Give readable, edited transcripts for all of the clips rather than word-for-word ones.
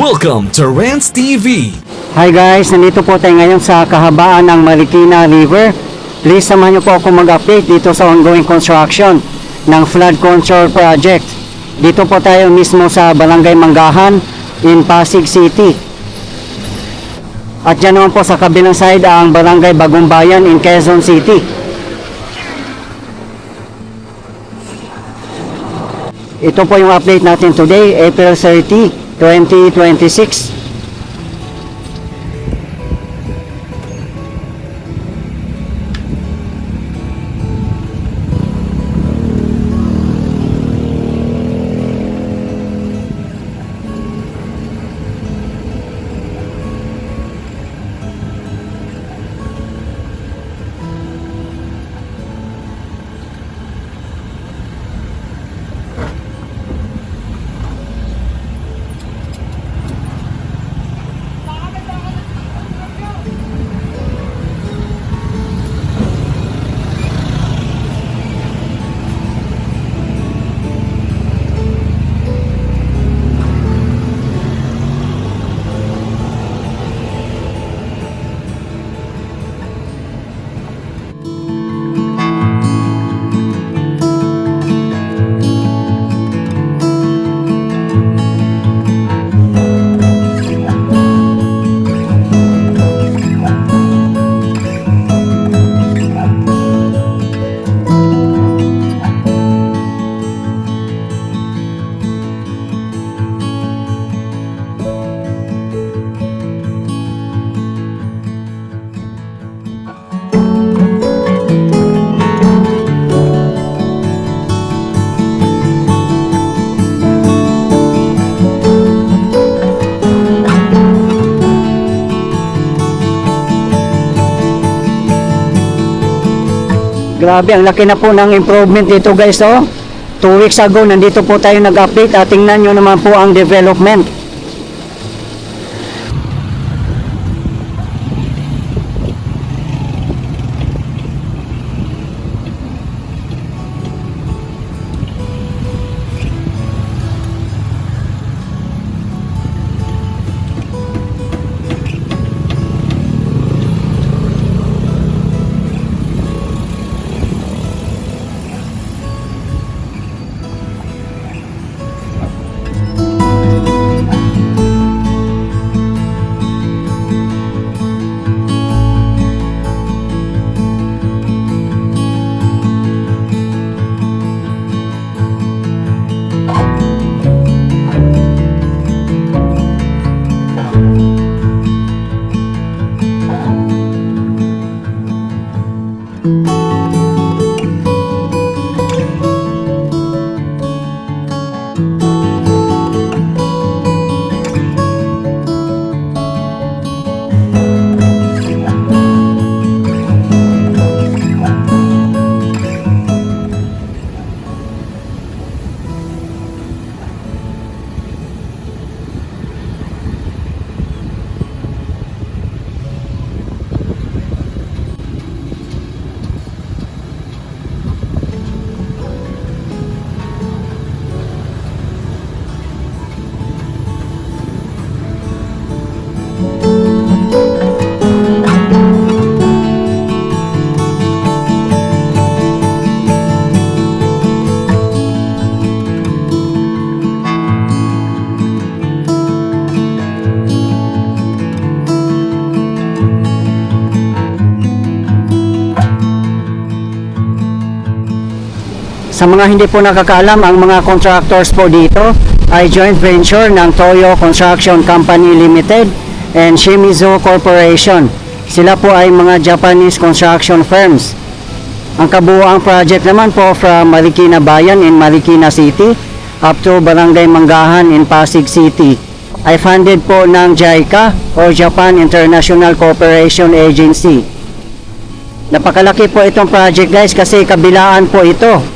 Welcome to Rants TV. Hi guys, nandito po tayo ngayon sa kahabaan ng Marikina River. Please samahan niyo po ako mag-update dito sa ongoing construction ng flood control project. Dito po tayo mismo sa Barangay Manggahan in Pasig City. At dyan naman po sa kabilang side ang Barangay Bagong Bayan in Quezon City. Ito po yung update natin today, April 30, 2026. Grabe, ang laki na po ng improvement dito guys, oh. 2 weeks ago, nandito po tayo nag-update at tingnan nyo naman po ang development. Sa mga hindi po nakakaalam, ang mga contractors po dito ay joint venture ng Toyo Construction Company Limited and Shimizu Corporation. Sila po ay mga Japanese construction firms. Ang kabuuang project naman po from Marikina Bayan in Marikina City up to Barangay Manggahan in Pasig City ay funded po ng JICA o Japan International Cooperation Agency. Napakalaki po itong project guys kasi kabilaan po ito.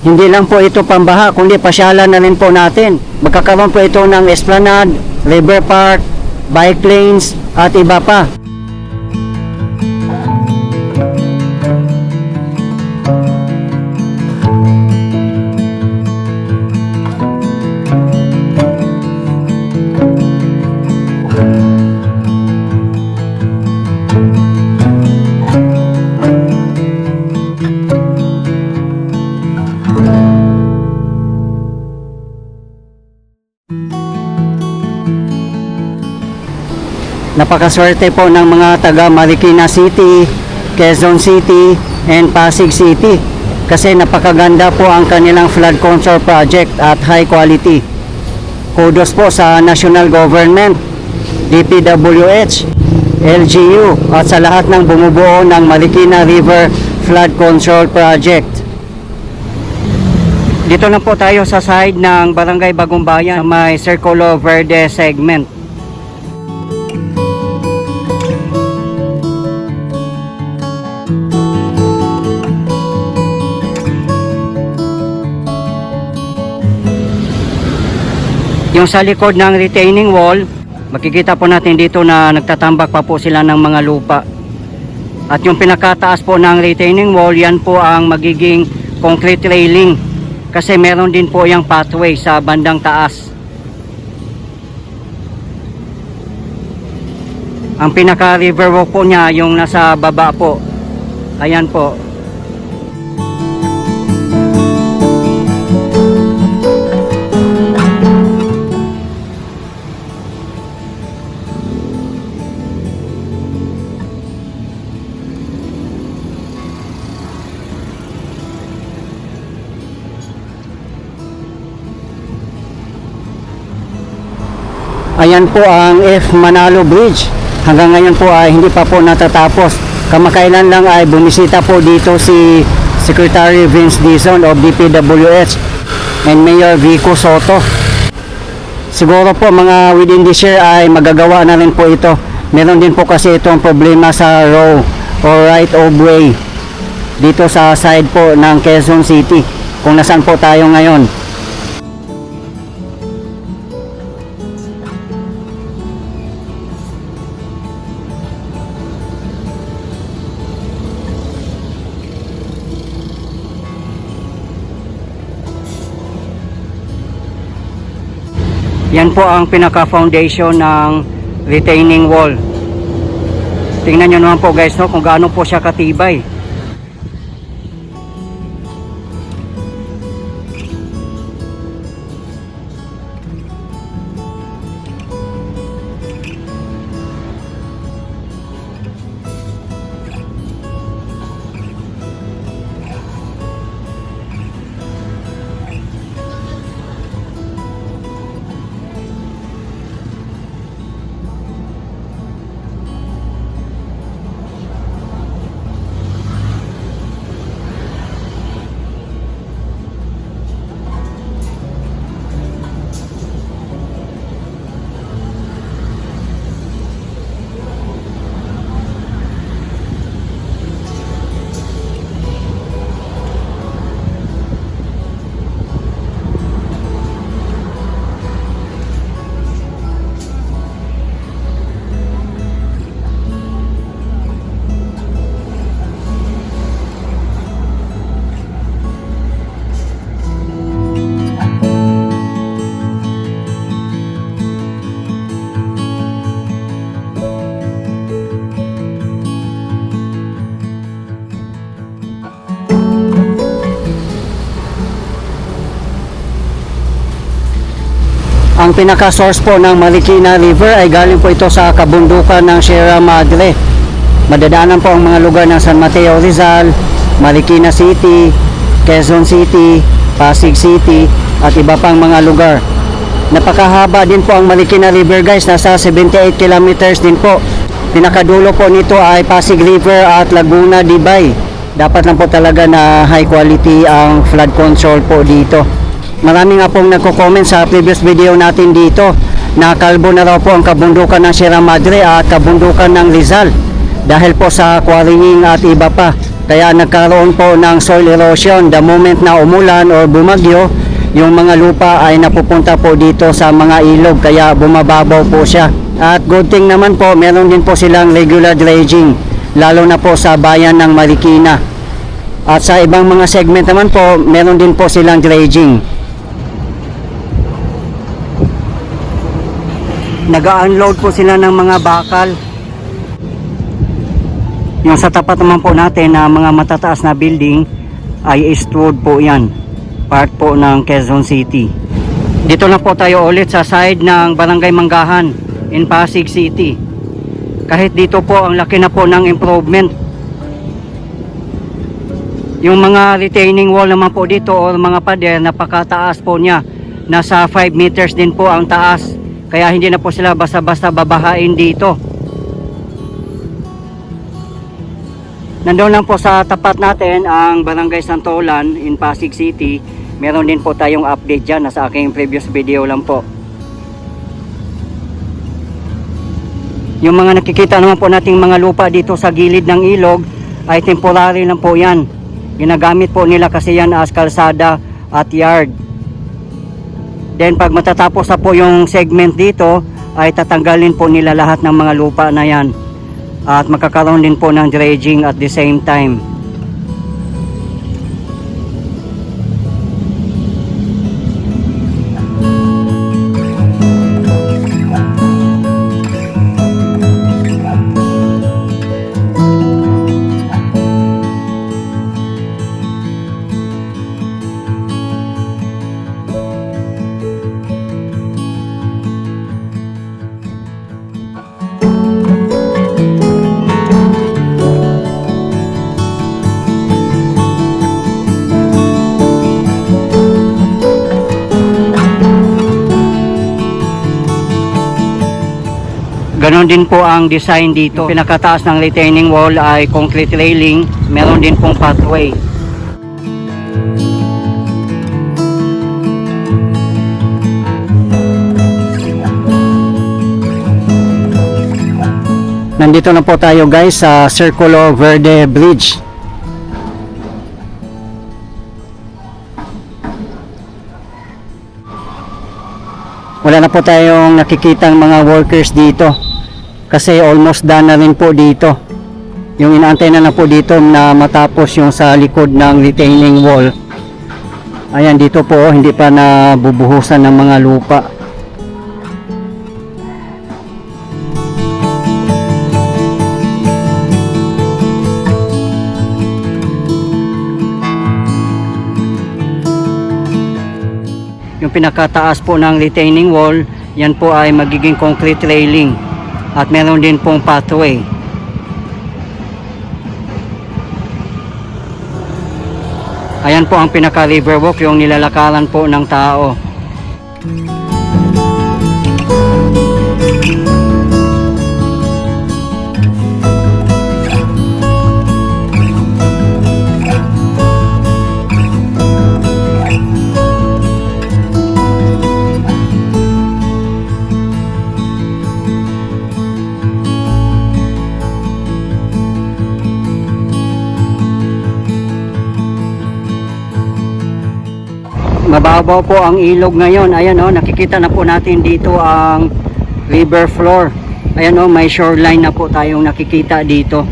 Hindi lang po ito pambaha, kundi pasyalan na rin po natin. Magkakaroon po ito ng esplanade, river park, bike lanes, at iba pa. Napakaswerte po ng mga taga Marikina City, Quezon City, and Pasig City kasi napakaganda po ang kanilang flood control project at high quality. Kudos po sa national government, DPWH, LGU at sa lahat ng bumubuo ng Marikina River Flood Control Project. Dito na po tayo sa side ng Barangay Bagong Bayan, may Circulo Verde segment. Yung sa likod ng retaining wall, makikita po natin dito na nagtatambak pa po sila ng mga lupa. At yung pinakataas po ng retaining wall, yan po ang magiging concrete railing. Kasi meron din po yung pathway sa bandang taas. Ang pinaka river walk po niya yung nasa baba po. Ayan po. Ayan po ang F. Manalo Bridge. Hanggang ngayon po ay hindi pa po natatapos. Kamakailan lang ay bumisita po dito si Secretary Vince Dizon of DPWH and Mayor Vico Soto. Siguro po mga within this year ay magagawa na rin po ito. Meron din po kasi itong problema sa row or right of way dito sa side po ng Quezon City kung nasaan po tayo ngayon. Yan po ang pinaka-foundation ng retaining wall. Tingnan nyo naman po guys, no, kung gaano po siya katibay. Ang pinaka-source po ng Marikina River ay galing po ito sa kabundukan ng Sierra Madre. Madadaanan po ang mga lugar ng San Mateo Rizal, Marikina City, Quezon City, Pasig City at iba pang mga lugar. Napakahaba din po ang Marikina River guys, nasa 78 kilometers din po. Pinakadulo po nito ay Pasig River at Laguna Dibay. Dapat lang po talaga na high quality ang flood control po dito. Marami nga pong nagko-comment sa previous video natin dito na kalbo na raw po ang kabundukan ng Sierra Madre at kabundukan ng Rizal dahil po sa quarrying at iba pa. Kaya nagkaroon po ng soil erosion the moment na umulan or bumagyo, yung mga lupa ay napupunta po dito sa mga ilog kaya bumababaw po siya. At good thing naman po, meron din po silang regular dredging lalo na po sa bayan ng Marikina. At sa ibang mga segment naman po, meron din po silang dredging. Nag-unload po sila ng mga bakal. Yung sa tapat naman po natin na mga matataas na building ay Eastwood po yan, part po ng Quezon City. Dito na po tayo ulit sa side ng Barangay Manggahan in Pasig City. Kahit dito po ang laki na po ng improvement. Yung mga retaining wall naman po dito o mga pader, napakataas po niya. Nasa 5 meters din po ang taas. Kaya hindi na po sila basta-basta babahain dito. Nandoon lang po sa tapat natin ang Barangay Santolan in Pasig City. Meron din po tayong update dyan. Nasa aking previous video lang po. Yung mga nakikita naman po nating mga lupa dito sa gilid ng ilog ay temporary lang po yan. Ginagamit po nila kasi yan as kalsada at yard. Then pag matatapos na po yung segment dito ay tatanggalin po nila lahat ng mga lupa na yan. At magkakaroon din po ng dredging at the same time. Ganon din po ang design dito. Yung pinakataas ng retaining wall ay concrete railing. Meron din pong pathway. Nandito na po tayo guys sa Circulo Verde Bridge. Wala na po tayong nakikitang mga workers dito. Kasi almost done na rin po dito. Yung inaantay na po dito na matapos yung sa likod ng retaining wall. Ayan dito po hindi pa nabubuhusan ng mga lupa. Yung pinakataas po ng retaining wall, yan po ay magiging concrete railing. At meron din pong pathway. Ayan po ang pinaka riverwalk, yung nilalakaran po ng tao. Mababaw po ang ilog ngayon. Ayan o, nakikita na po natin dito ang river floor. Ayan o, may shoreline na po tayong nakikita dito.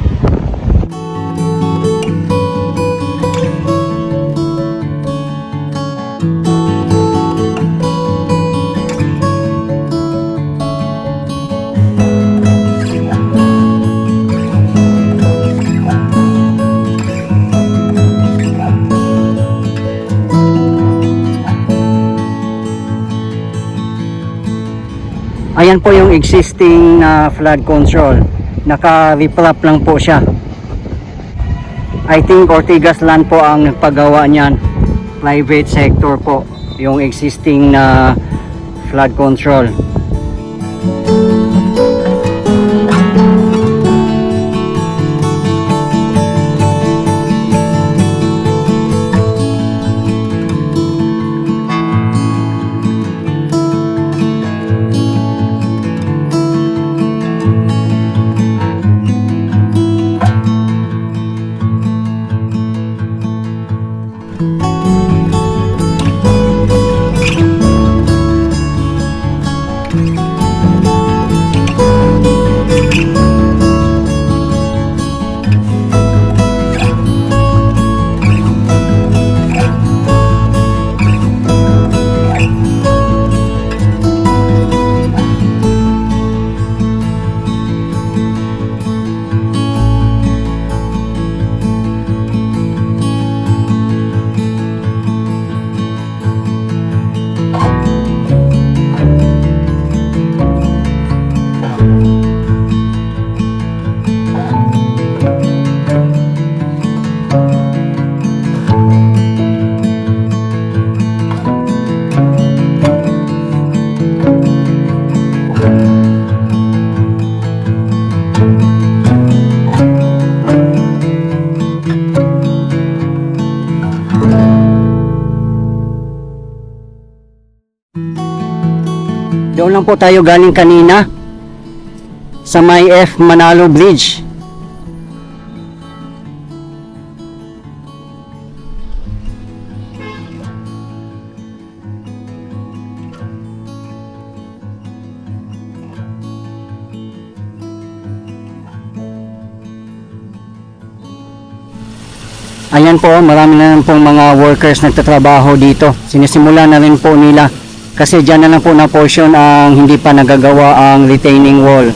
Ayan po yung existing na flood control. Naka-replap lang po siya. I think Ortigas Land po ang nagpagawa niyan. Private sector po yung existing na flood control. Doon lang po tayo galing kanina sa may F. Manalo Bridge. Ayan po, marami na rin pong mga workers nagtatrabaho dito. Sinisimula na rin po nila kasi dyan na lang po na portion ang hindi pa nagagawa ang retaining wall.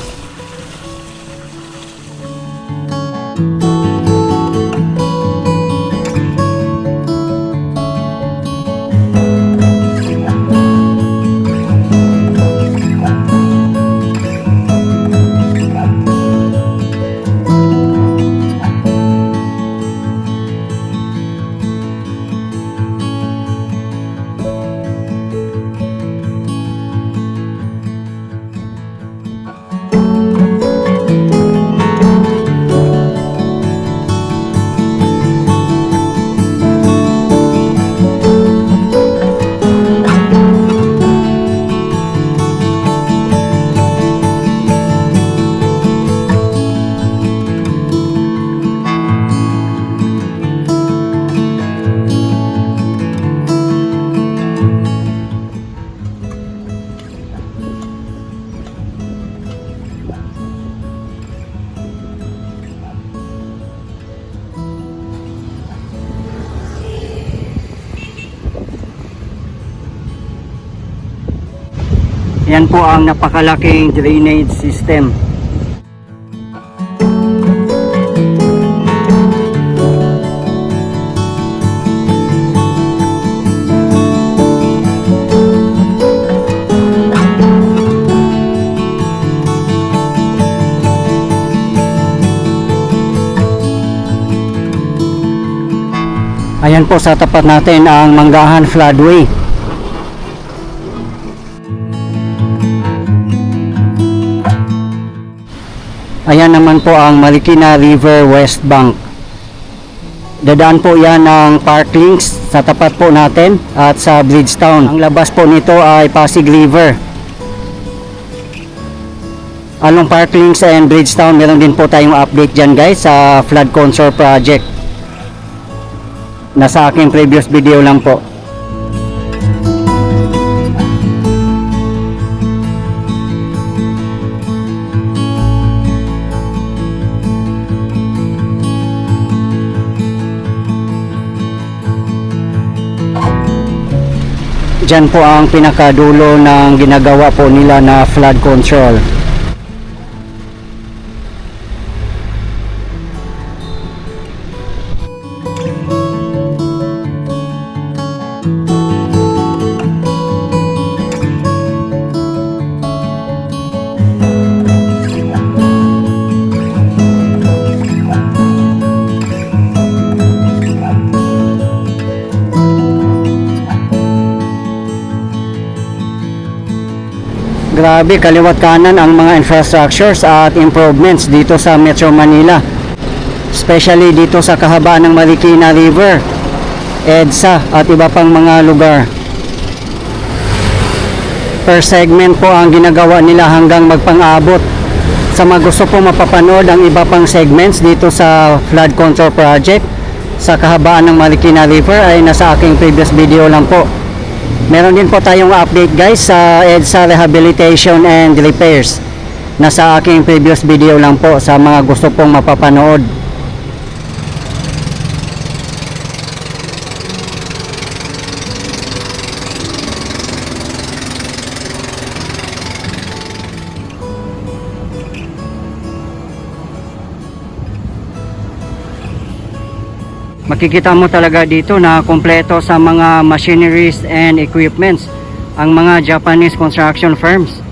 Yan po ang napakalaking drainage system. Ayan po sa tapat natin ang Manggahan Floodway. Ayan naman po ang Marikina River West Bank. Dadaan po yan ng Park Links sa tapat po natin at sa Bridgetown. Ang labas po nito ay Pasig River. Along Park Links and Bridgetown, meron din po tayong update dyan guys sa flood control project. Nasa aking previous video lang po. Diyan po ang pinakadulo ng ginagawa po nila na flood control. Grabe, kaliwat kanan ang mga infrastructures at improvements dito sa Metro Manila. Especially dito sa kahabaan ng Marikina River, EDSA at iba pang mga lugar. Per segment po ang ginagawa nila hanggang magpang-abot. Sa mga gusto po mapapanood ang iba pang segments dito sa flood control project sa kahabaan ng Marikina River ay nasa aking previous video lang po. Meron din po tayong update guys sa EDSA Rehabilitation and Repairs. Nasa aking previous video lang po sa mga gusto pong mapapanood. Makikita mo talaga dito na kumpleto sa mga machineries and equipments ang mga Japanese construction firms.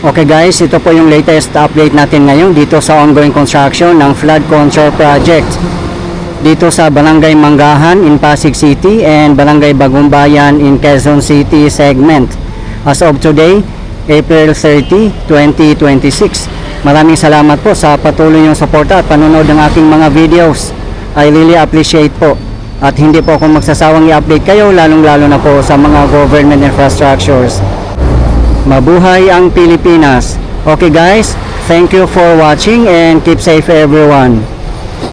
Okay guys, ito po yung latest update natin ngayon dito sa ongoing construction ng flood control project dito sa Barangay Manggahan in Pasig City and Barangay Bagong Bayan in Quezon City segment. As of today, April 30, 2026. Maraming salamat po sa patuloy niyong suporta at panonood ng aking mga videos. I really appreciate po. At hindi po ako magsasawang i-update kayo lalong-lalo na po sa mga government infrastructures. Mabuhay ang Pilipinas. Okay guys, thank you for watching and keep safe everyone.